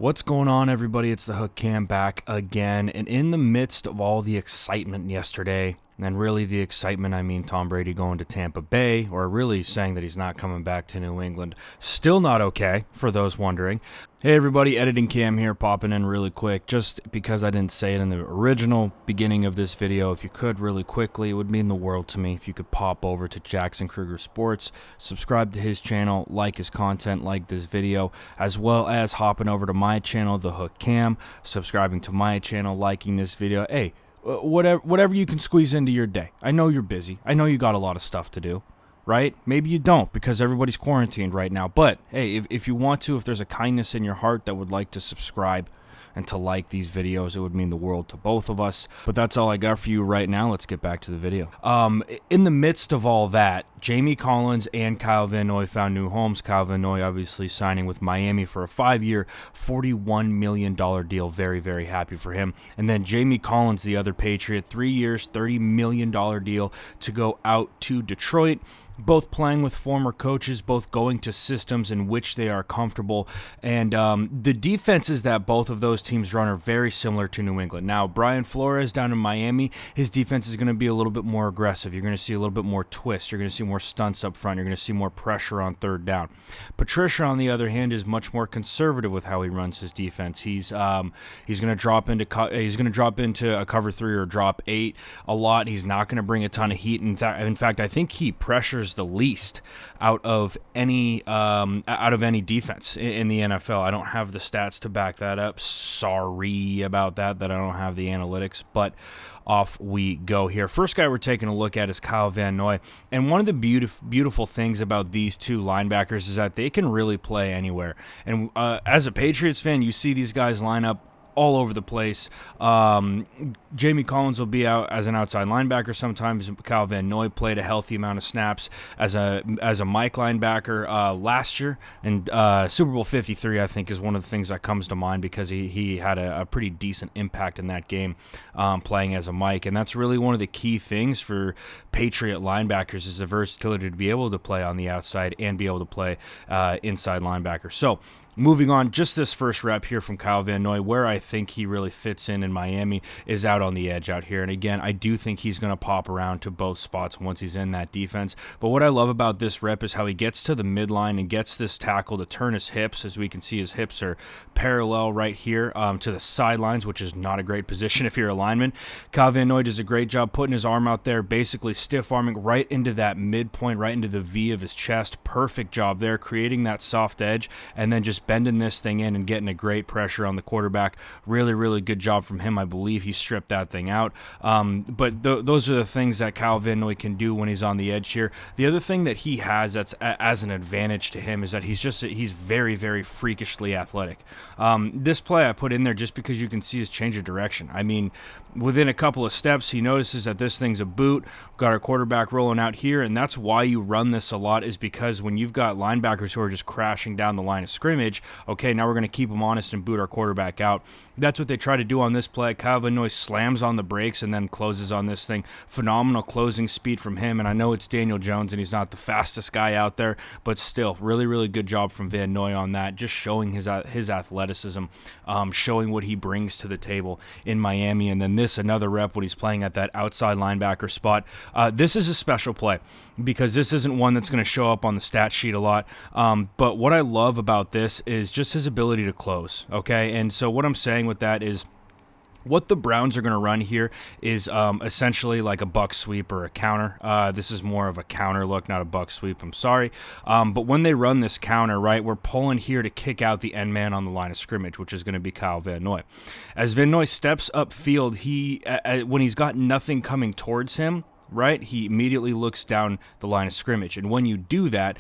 What's going on, everybody? It's the Hook Cam back again, and in the midst of all the excitement yesterday, and really the excitement, I mean Tom Brady going to Tampa Bay, or really saying that he's not coming back to New England. Still not okay, for those wondering. Hey everybody, Editing Cam here, popping in really quick, just because I didn't say it in the original beginning of this video. If you could really quickly, it would mean the world to me if you could pop over to Jackson Kruger Sports, subscribe to his channel, like his content, like this video, as well as hopping over to my channel, The Hook Cam, subscribing to my channel, liking this video. Hey, whatever you can squeeze into your day. I know you're busy. I know you got a lot of stuff to do, right? Maybe you don't because everybody's quarantined right now. But hey, if you want to, if there's a kindness in your heart that would like to subscribe and to like these videos, it would mean the world to both of us. But that's all I got for you right now. Let's get back to the video. In the midst of all that, Jamie Collins and Kyle Van Noy found new homes. Kyle Van Noy obviously signing with Miami for a 5-year, $41 million deal. Very, very happy for him. And then Jamie Collins, the other Patriot, 3 years, $30 million deal to go out to Detroit. Both playing with former coaches, both going to systems in which they are comfortable. And the defenses that both of those teams run are very similar to New England. Now, Brian Flores down in Miami, his defense is going to be a little bit more aggressive. You're going to see a little bit more twist. You're going to see more stunts up front. You're going to see more pressure on third down. Patricia, on the other hand, is much more conservative with how he runs his defense. He's going to drop into a cover 3 or drop 8 a lot. He's not going to bring a ton of heat. In fact, I think he pressures the least out of any defense in the NFL. I don't have the stats to back that up. Sorry about that I don't have the analytics, but off we go here. First guy we're taking a look at is Kyle Van Noy, and one of the beautiful things about these two linebackers is that they can really play anywhere. And as a Patriots fan, you see these guys line up all over the place. Jamie Collins will be out as an outside linebacker sometimes. Kyle Van Noy played a healthy amount of snaps as a Mike linebacker last year, and Super Bowl 53 I think is one of the things that comes to mind because he had a pretty decent impact in that game playing as a Mike, and that's really one of the key things for Patriot linebackers is the versatility to be able to play on the outside and be able to play inside linebacker. So moving on, just this first rep here from Kyle Van Noy, where I think he really fits in Miami is out on the edge out here. And again, I do think he's going to pop around to both spots once he's in that defense. But what I love about this rep is how he gets to the midline and gets this tackle to turn his hips. As we can see, his hips are parallel right here to the sidelines, which is not a great position if you're a lineman. Kyle Van Noy does a great job putting his arm out there, basically stiff arming right into that midpoint, right into the V of his chest. Perfect job there, creating that soft edge, and then just bending this thing in and getting a great pressure on the quarterback. Really, really good job from him. I believe he stripped that thing out. But those are the things that Kyle Van Noy can do when he's on the edge here. The other thing that he has that's as an advantage to him is that he's very, very freakishly athletic. This play I put in there just because you can see his change of direction. I mean, within a couple of steps, he notices that this thing's a boot. Got our quarterback rolling out here, and that's why you run this a lot, is because when you've got linebackers who are just crashing down the line of scrimmage, okay, now we're going to keep them honest and boot our quarterback out. That's what they try to do on this play. Kyle Van Noy slams on the brakes and then closes on this thing. Phenomenal closing speed from him, and I know it's Daniel Jones and he's not the fastest guy out there, but still, really, really good job from Van Noy on that, just showing his athleticism, showing what he brings to the table in Miami. And then this, another rep when he's playing at that outside linebacker spot. This is a special play because this isn't one that's going to show up on the stat sheet a lot, but what I love about this is just his ability to close, okay? And so what I'm saying with that is what the Browns are going to run here is essentially like a buck sweep or a counter. This is more of a counter look, not a buck sweep, I'm sorry. But when they run this counter, right, we're pulling here to kick out the end man on the line of scrimmage, which is going to be Kyle Van Noy. As Van Noy steps upfield, when he's got nothing coming towards him, right, he immediately looks down the line of scrimmage. And when you do that,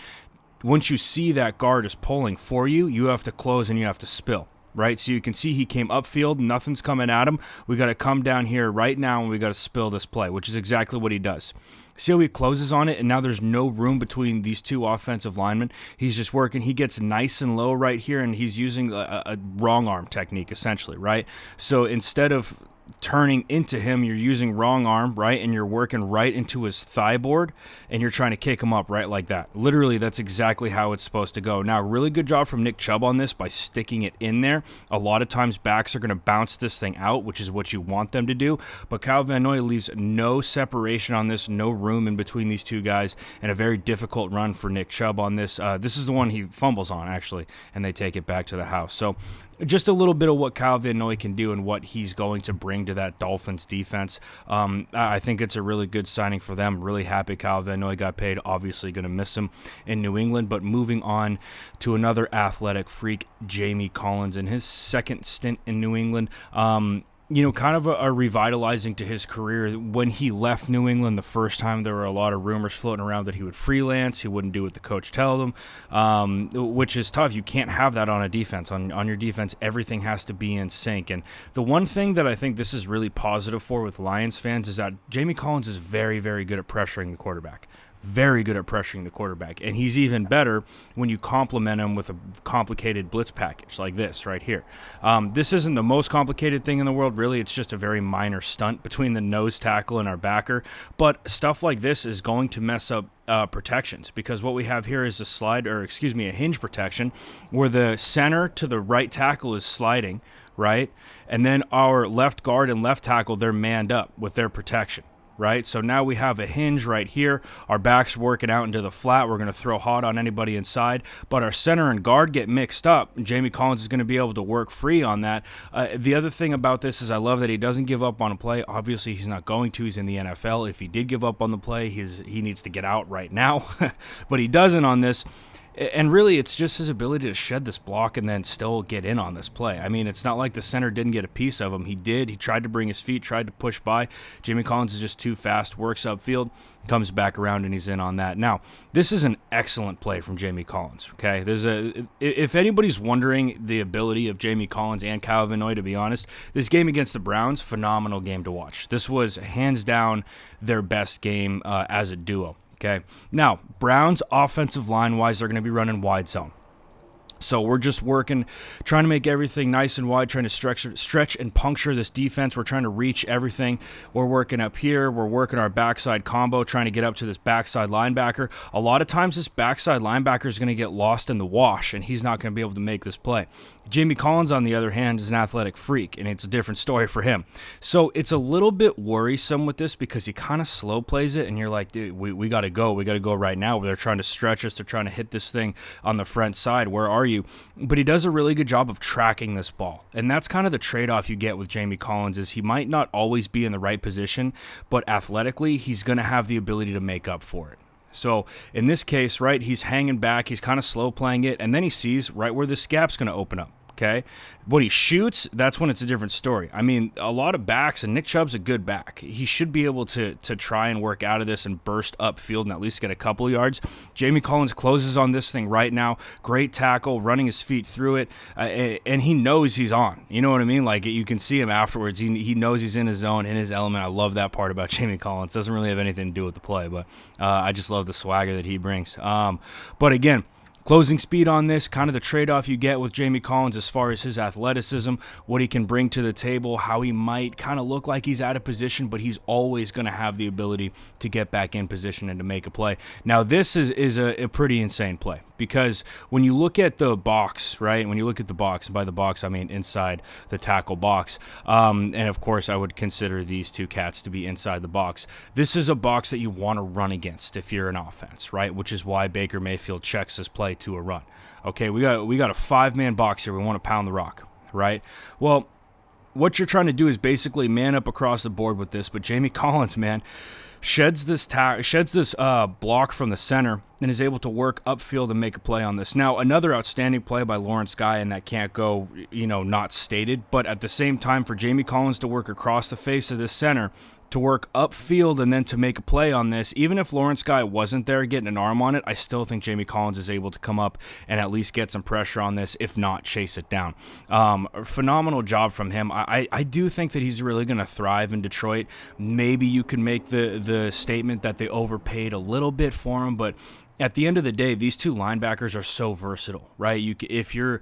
once you see that guard is pulling for you, you have to close and you have to spill. Right, so you can see he came upfield, nothing's coming at him. We got to come down here right now and we got to spill this play, which is exactly what he does. See how he closes on it, and now there's no room between these two offensive linemen. He's just working. He gets nice and low right here, and he's using a wrong arm technique, essentially, right? So instead of turning into him, you're using wrong arm, right? And you're working right into his thigh board, and you're trying to kick him up right like that. Literally, that's exactly how it's supposed to go. Now, really good job from Nick Chubb on this by sticking it in there. A lot of times backs are going to bounce this thing out, which is what you want them to do. But Kyle Van Noy leaves no separation on this, no room in between these two guys, and a very difficult run for Nick Chubb on this. This is the one he fumbles on, actually, and they take it back to the house. So just a little bit of what Kyle Van Noy can do and what he's going to bring to that Dolphins defense. I think it's a really good signing for them. Really happy Kyle Van Noy got paid. Obviously going to miss him in New England. But moving on to another athletic freak, Jamie Collins, in his second stint in New England. Kind of a revitalizing to his career. When he left New England the first time, there were a lot of rumors floating around that he would freelance, he wouldn't do what the coach tells him, which is tough. You can't have that on a defense. On your defense, everything has to be in sync. And the one thing that I think this is really positive for with Lions fans is that Jamie Collins is very, very good at pressuring the quarterback. Very good at pressuring the quarterback. And he's even better when you complement him with a complicated blitz package like this right here. This isn't the most complicated thing in the world, really. It's just a very minor stunt between the nose tackle and our backer. But stuff like this is going to mess up protections, because what we have here is a hinge protection where the center to the right tackle is sliding, right? And then our left guard and left tackle, they're manned up with their protection. Right, so now we have a hinge right here. Our back's working out into the flat. We're going to throw hot on anybody inside, but our center and guard get mixed up. Jamie Collins is going to be able to work free on that. The other thing about this is I love that he doesn't give up on a play. Obviously, he's not going to. He's in the NFL. If he did give up on the play, he needs to get out right now, but he doesn't on this. And really, it's just his ability to shed this block and then still get in on this play. I mean, it's not like the center didn't get a piece of him. He did. He tried to bring his feet, tried to push by. Jamie Collins is just too fast, works upfield, comes back around, and he's in on that. Now, this is an excellent play from Jamie Collins, okay? If anybody's wondering the ability of Jamie Collins and Kyle Van Noy, to be honest, this game against the Browns, phenomenal game to watch. This was hands down their best game as a duo. Okay. Now, Browns offensive line-wise, they're going to be running wide zone. So we're just working, trying to make everything nice and wide, trying to stretch and puncture this defense. We're trying to reach everything. We're working up here. We're working our backside combo, trying to get up to this backside linebacker. A lot of times this backside linebacker is going to get lost in the wash, and he's not going to be able to make this play. Jamie Collins, on the other hand, is an athletic freak, and it's a different story for him. So it's a little bit worrisome with this because he kind of slow plays it, and you're like, dude, we got to go. We got to go right now. They're trying to stretch us. They're trying to hit this thing on the front side. Where are you? But he does a really good job of tracking this ball. And that's kind of the trade-off you get with Jamie Collins is he might not always be in the right position, but athletically, he's going to have the ability to make up for it. So in this case, right, he's hanging back, he's kind of slow playing it, and then he sees right where this gap's going to open up. Okay, when he shoots, that's when it's a different story. I mean, a lot of backs, and Nick Chubb's a good back. He should be able to try and work out of this and burst upfield and at least get a couple of yards. Jamie Collins closes on this thing right now. Great tackle, running his feet through it, and he knows he's on. You know what I mean? Like, you can see him afterwards. He knows he's in his zone, in his element. I love that part about Jamie Collins. Doesn't really have anything to do with the play, but I just love the swagger that he brings. But again, closing speed on this, kind of the trade-off you get with Jamie Collins as far as his athleticism, what he can bring to the table, how he might kind of look like he's out of position, but he's always going to have the ability to get back in position and to make a play. Now, this is a pretty insane play because when you look at the box, right, when you look at the box, and by the box I mean inside the tackle box, and of course I would consider these two cats to be inside the box, this is a box that you want to run against if you're an offense, right, which is why Baker Mayfield checks this play to a run. Okay, we got a five-man box here. We want to pound the rock, right? Well, what you're trying to do is basically man up across the board with this, but Jamie Collins, man, sheds this block from the center and is able to work upfield and make a play on this. Now, another outstanding play by Lawrence Guy, and that can't go, not stated, but at the same time for Jamie Collins to work across the face of this center, to work upfield and then to make a play on this, even if Lawrence Guy wasn't there getting an arm on it, I still think Jamie Collins is able to come up and at least get some pressure on this, if not chase it down. Phenomenal job from him. I do think that he's really going to thrive in Detroit. Maybe you can make the statement that they overpaid a little bit for him, but at the end of the day, these two linebackers are so versatile, right? If you're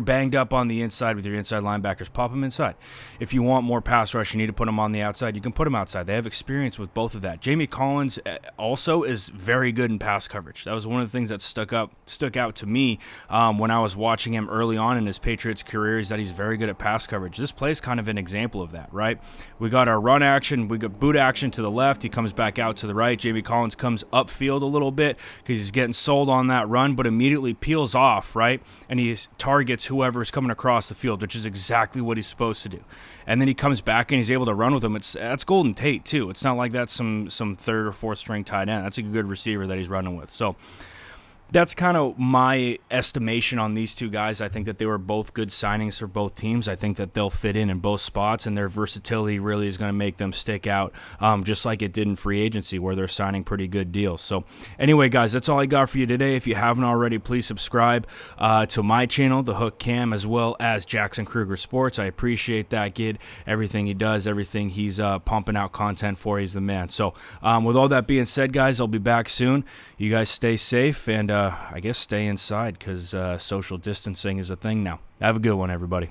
banged up on the inside with your inside linebackers, pop them inside. If you want more pass rush, you need to put them on the outside. You can put them outside. They have experience with both of that. Jamie Collins also is very good in pass coverage. That was one of the things that stuck out to me when I was watching him early on in his Patriots career. Is that he's very good at pass coverage. This play is kind of an example of that, right? We got our run action, we got boot action to the left. He comes back out to the right. Jamie Collins comes upfield a little bit because he's getting sold on that run, but immediately peels off, right? And he targets whoever is coming across the field, which is exactly what he's supposed to do. And then he comes back and he's able to run with him. That's Golden Tate too. It's not like that's some third or fourth string tight end. That's a good receiver that he's running with. So that's kind of my estimation on these two guys. I think that they were both good signings for both teams. I think that they'll fit in both spots, and their versatility really is going to make them stick out, just like it did in free agency where they're signing pretty good deals. So anyway, guys, that's all I got for you today. If you haven't already, please subscribe to my channel, The Hook Cam, as well as Jackson Kruger Sports. I appreciate that kid, everything he does, everything he's pumping out content for. He's the man. So with all that being said, guys, I'll be back soon. You guys stay safe, and I guess stay inside because social distancing is a thing now. Have a good one, everybody.